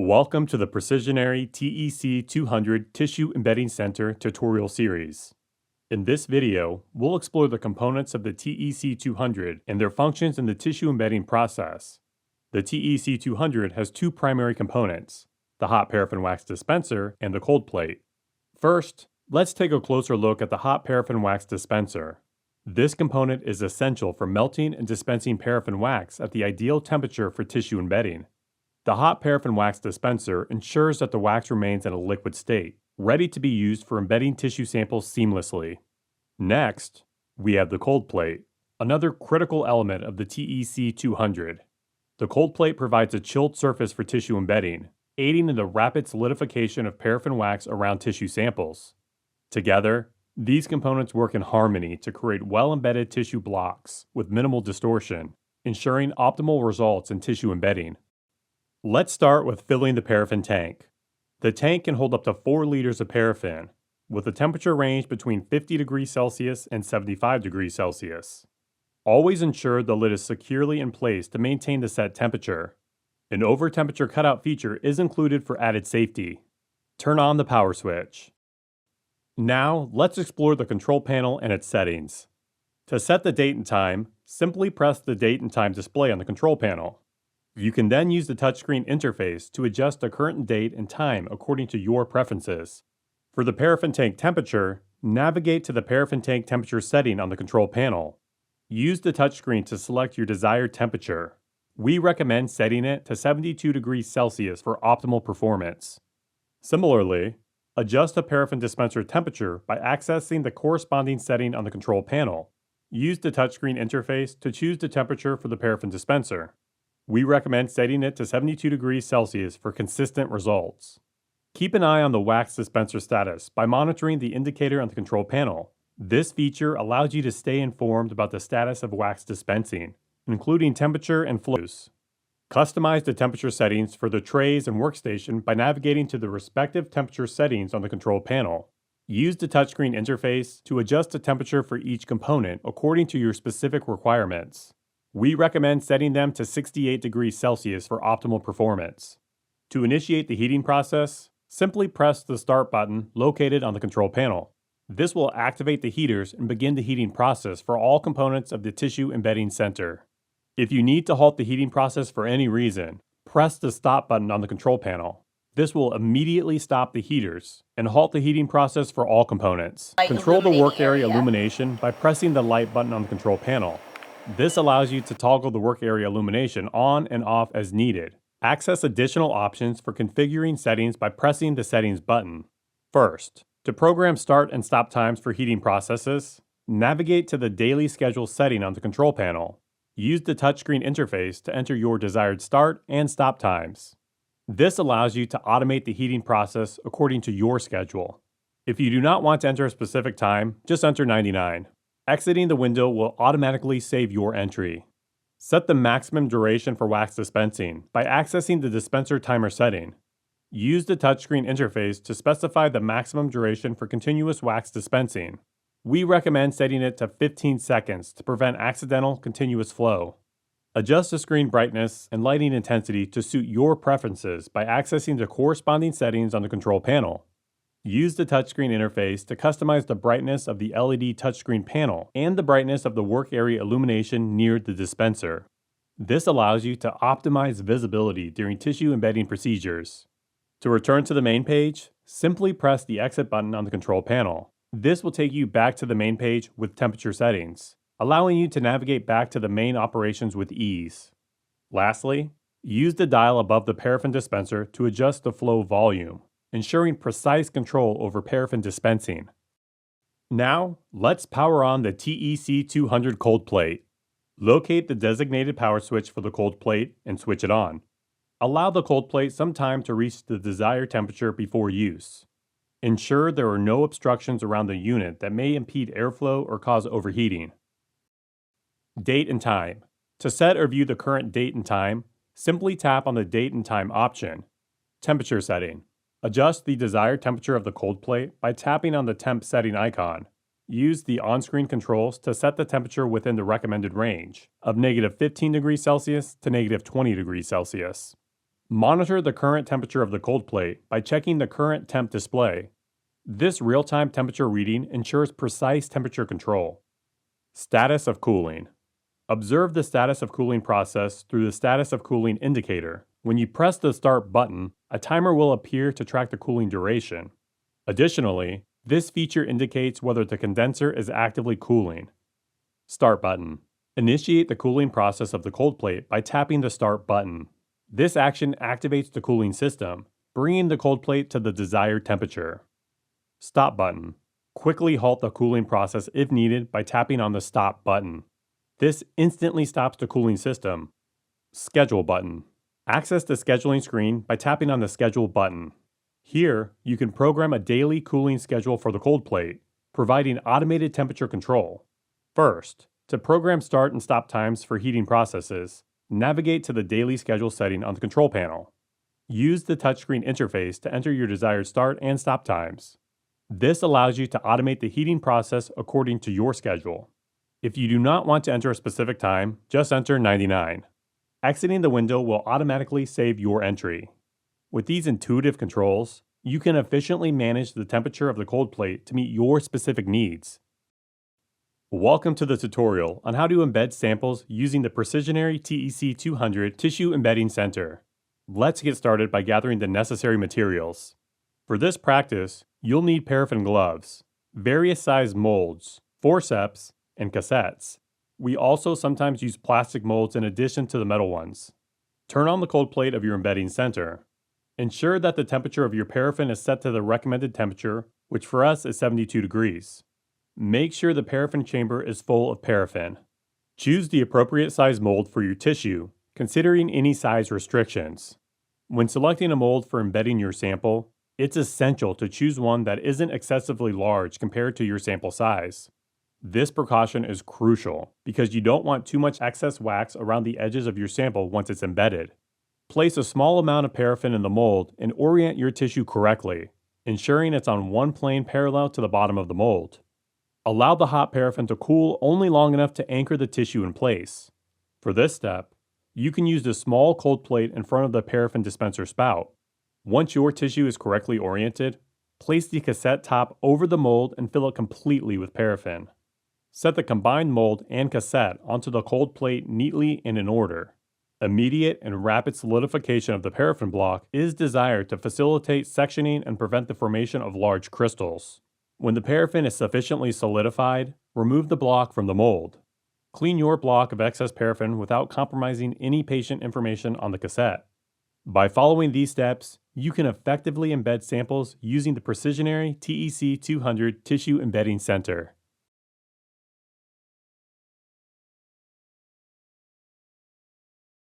Welcome to the Precisionary TEC-200 Tissue Embedding Center tutorial series. In this video, we'll explore the components of the TEC-200 and their functions in the tissue embedding process. The TEC-200 has two primary components, the hot paraffin wax dispenser and the cold plate. First, let's take a closer look at the hot paraffin wax dispenser. This component is essential for melting and dispensing paraffin wax at the ideal temperature for tissue embedding. The hot paraffin wax dispenser ensures that the wax remains in a liquid state, ready to be used for embedding tissue samples seamlessly. Next, we have the cold plate, another critical element of the TEC-200. The cold plate provides a chilled surface for tissue embedding, aiding in the rapid solidification of paraffin wax around tissue samples. Together, these components work in harmony to create well-embedded tissue blocks with minimal distortion, ensuring optimal results in tissue embedding. Let's start with filling the paraffin tank. The tank can hold up to 4 liters of paraffin, with a temperature range between 50 degrees Celsius and 75 degrees Celsius. Always ensure the lid is securely in place to maintain the set temperature. An over-temperature cutout feature is included for added safety. Turn on the power switch. Now, let's explore the control panel and its settings. To set the date and time, simply press the date and time display on the control panel. You can then use the touchscreen interface to adjust the current date and time according to your preferences. For the paraffin tank temperature, navigate to the paraffin tank temperature setting on the control panel. Use the touchscreen to select your desired temperature. We recommend setting it to 72 degrees Celsius for optimal performance. Similarly, adjust the paraffin dispenser temperature by accessing the corresponding setting on the control panel. Use the touchscreen interface to choose the temperature for the paraffin dispenser. We recommend setting it to 72 degrees Celsius for consistent results. Keep an eye on the wax dispenser status by monitoring the indicator on the control panel. This feature allows you to stay informed about the status of wax dispensing, including temperature and flows. Customize the temperature settings for the trays and workstation by navigating to the respective temperature settings on the control panel. Use the touchscreen interface to adjust the temperature for each component according to your specific requirements. We recommend setting them to 68 degrees Celsius for optimal performance. To initiate the heating process, simply press the Start button located on the control panel. This will activate the heaters and begin the heating process for all components of the tissue embedding center. If you need to halt the heating process for any reason, press the Stop button on the control panel. This will immediately stop the heaters and halt the heating process for all components. Control the work area illumination by pressing the Light button on the control panel. This allows you to toggle the work area illumination on and off as needed. Access additional options for configuring settings by pressing the Settings button. First, to program start and stop times for heating processes, navigate to the Daily Schedule setting on the control panel. Use the touchscreen interface to enter your desired start and stop times. This allows you to automate the heating process according to your schedule. If you do not want to enter a specific time, just enter 99. Exiting the window will automatically save your entry. Set the maximum duration for wax dispensing by accessing the dispenser timer setting. Use the touchscreen interface to specify the maximum duration for continuous wax dispensing. We recommend setting it to 15 seconds to prevent accidental continuous flow. Adjust the screen brightness and lighting intensity to suit your preferences by accessing the corresponding settings on the control panel. Use the touchscreen interface to customize the brightness of the LED touchscreen panel and the brightness of the work area illumination near the dispenser. This allows you to optimize visibility during tissue embedding procedures. To return to the main page, simply press the Exit button on the control panel. This will take you back to the main page with temperature settings, allowing you to navigate back to the main operations with ease. Lastly, use the dial above the paraffin dispenser to adjust the flow volume, ensuring precise control over paraffin dispensing. Now, let's power on the TEC-200 cold plate. Locate the designated power switch for the cold plate and switch it on. Allow the cold plate some time to reach the desired temperature before use. Ensure there are no obstructions around the unit that may impede airflow or cause overheating. Date and time. To set or view the current date and time, simply tap on the Date and Time option. Temperature setting. Adjust the desired temperature of the cold plate by tapping on the temp setting icon. Use the on-screen controls to set the temperature within the recommended range of -15 degrees Celsius to -20 degrees Celsius. Monitor the current temperature of the cold plate by checking the current temp display. This real-time temperature reading ensures precise temperature control. Status of cooling. Observe the status of cooling process through the status of cooling indicator. When you press the start button, a timer will appear to track the cooling duration. Additionally, this feature indicates whether the condenser is actively cooling. Start button. Initiate the cooling process of the cold plate by tapping the start button. This action activates the cooling system, bringing the cold plate to the desired temperature. Stop button. Quickly halt the cooling process if needed by tapping on the stop button. This instantly stops the cooling system. Schedule button. Access the scheduling screen by tapping on the schedule button. Here, you can program a daily cooling schedule for the cold plate, providing automated temperature control. First, to program start and stop times for heating processes, navigate to the daily schedule setting on the control panel. Use the touchscreen interface to enter your desired start and stop times. This allows you to automate the heating process according to your schedule. If you do not want to enter a specific time, just enter 99. Exiting the window will automatically save your entry. With these intuitive controls, you can efficiently manage the temperature of the cold plate to meet your specific needs. Welcome to the tutorial on how to embed samples using the Precisionary TEC-200 Tissue Embedding Center. Let's get started by gathering the necessary materials. For this practice, you'll need paraffin gloves, various size molds, forceps, and cassettes. We also sometimes use plastic molds in addition to the metal ones. Turn on the cold plate of your embedding center. Ensure that the temperature of your paraffin is set to the recommended temperature, which for us is 72 degrees. Make sure the paraffin chamber is full of paraffin. Choose the appropriate size mold for your tissue, considering any size restrictions. When selecting a mold for embedding your sample, it's essential to choose one that isn't excessively large compared to your sample size. This precaution is crucial because you don't want too much excess wax around the edges of your sample once it's embedded. Place a small amount of paraffin in the mold and orient your tissue correctly, ensuring it's on one plane parallel to the bottom of the mold. Allow the hot paraffin to cool only long enough to anchor the tissue in place. For this step, you can use the small cold plate in front of the paraffin dispenser spout. Once your tissue is correctly oriented, place the cassette top over the mold and fill it completely with paraffin. Set the combined mold and cassette onto the cold plate neatly and in order. Immediate and rapid solidification of the paraffin block is desired to facilitate sectioning and prevent the formation of large crystals. When the paraffin is sufficiently solidified, remove the block from the mold. Clean your block of excess paraffin without compromising any patient information on the cassette. By following these steps, you can effectively embed samples using the Precisionary TEC-200 Tissue Embedding Center.